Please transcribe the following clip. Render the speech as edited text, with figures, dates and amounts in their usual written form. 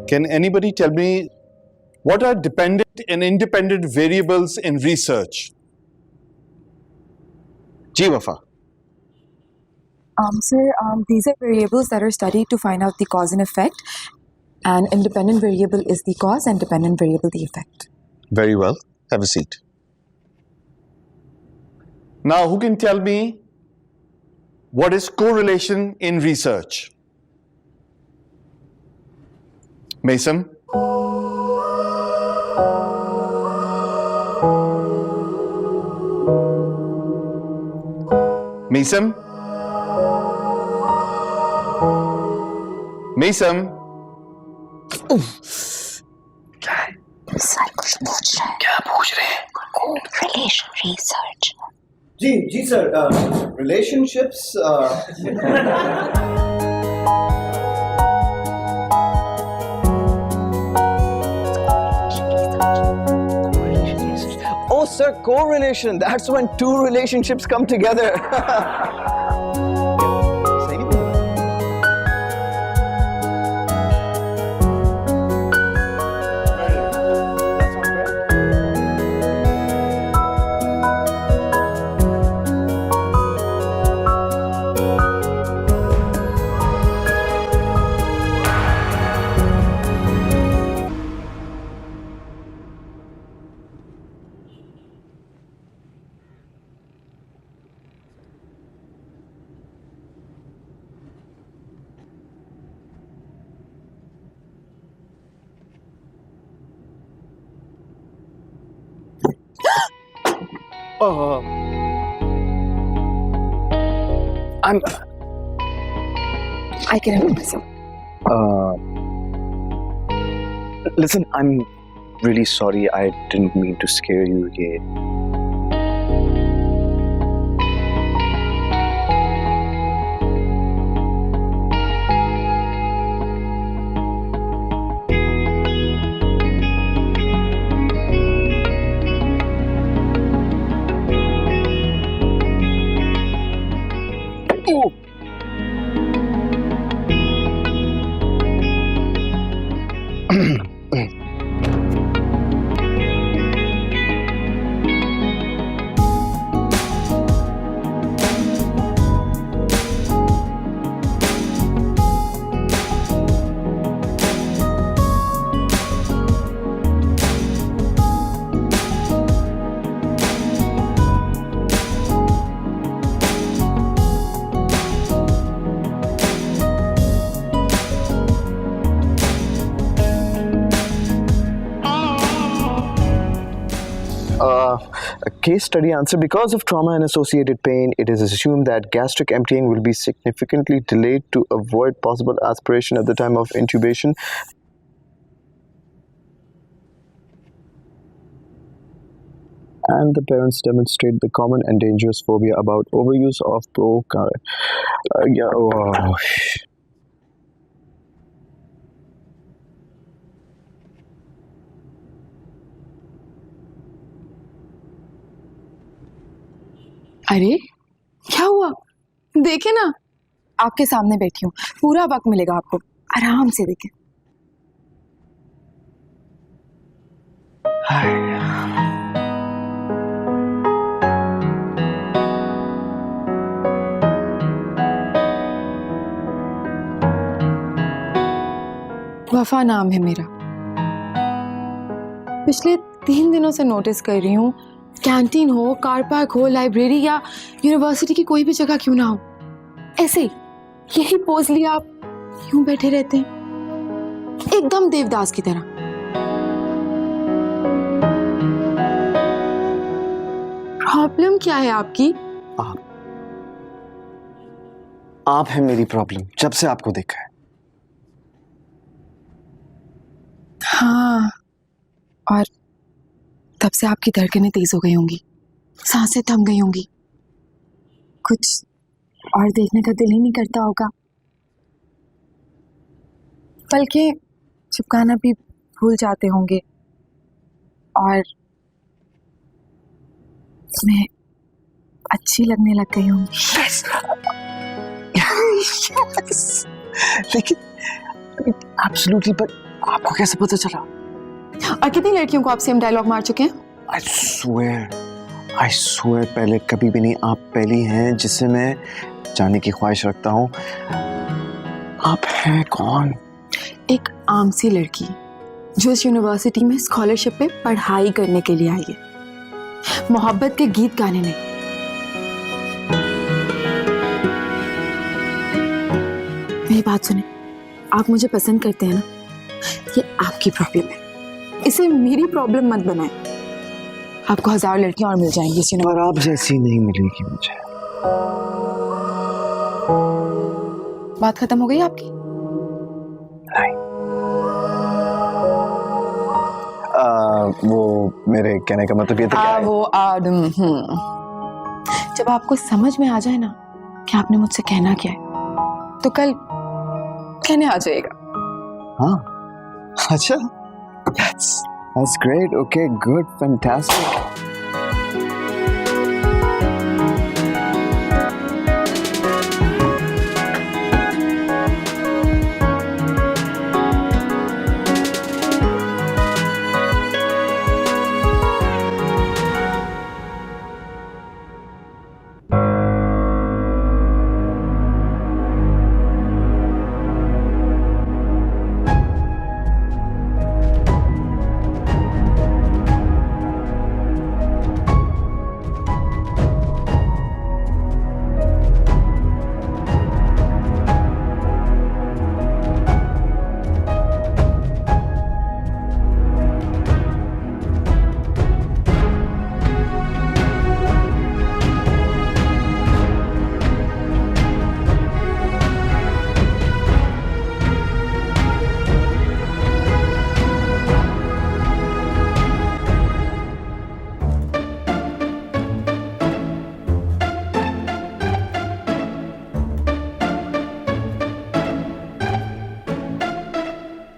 Can anybody tell me what are dependent and independent variables in research? Ji Wafa. Sir, these are variables that are studied to find out the cause and effect. An independent variable is the cause and dependent variable the effect. Very well. Have a seat. Now, who can tell me what is correlation in research? Mason? Mason? Mason? Sir कुछ पूछ रहे हैं। क्या पूछ रहे हैं? Correlation research. Ji sir, relationships Oh sir, correlation. That's when two relationships come together. I can help myself. Listen, I'm really sorry. I didn't mean to scare you. A case study answer: because of trauma and associated pain, it is assumed that gastric emptying will be significantly delayed to avoid possible aspiration at the time of intubation. And the parents demonstrate the common and dangerous phobia about overuse of अरे क्या हुआ? देखे ना, आपके सामने बैठी हूँ, पूरा वक्त मिलेगा आपको, आराम से देखें। वफा नाम है मेरा। पिछले 3 दिनों से नोटिस कर रही हूँ, कैंटीन हो, कार पार्क हो, लाइब्रेरी या यूनिवर्सिटी की कोई भी जगह क्यों ना हो, ऐसे यही पोज लिया आप यूं बैठे रहते हैं, एकदम देवदास की तरह। प्रॉब्लम क्या है आपकी? आप है मेरी प्रॉब्लम, जब से आपको देखा है। हाँ, और तब से आपकी धड़कनें तेज हो गई होंगी, सांसें थम गई होंगी, कुछ और देखने का दिल ही नहीं करता होगा, बल्कि चिपकाना भी भूल जाते होंगे और मैं अच्छी लगने लग गई हूँ। yes. yes. लेकिन absolutely, but आपको कैसे पता चला? और कितनी लड़कियों को आप सेम डायलॉग मार चुके हैं? I swear पहले कभी भी नहीं, आप पहली हैं जिससे मैं जानने की ख्वाहिश रखता हूँ। आप हैं कौन? एक आम सी लड़की जो इस यूनिवर्सिटी में स्कॉलरशिप पे पढ़ाई करने के लिए आई है, मोहब्बत के गीत गाने नहीं। मेरी बात सुने, आप मुझे पसंद करते हैं ना, ये आपकी प्रॉब्लम है, इसे मेरी प्रॉब्लम मत बनाएं। आपको 1000 लड़कियां और मिल जाएंगी इस यूनिवर्सिटी। और आप जैसी नहीं मिलेगी मुझे। बात खत्म हो गई आपकी? नहीं। वो मेरे कहने का मतलब ये था जब आपको समझ में आ जाए ना कि आपने मुझसे कहना क्या है, तो कल कहने आ जाएगा। हाँ, अच्छा, that's great, okay, good, fantastic.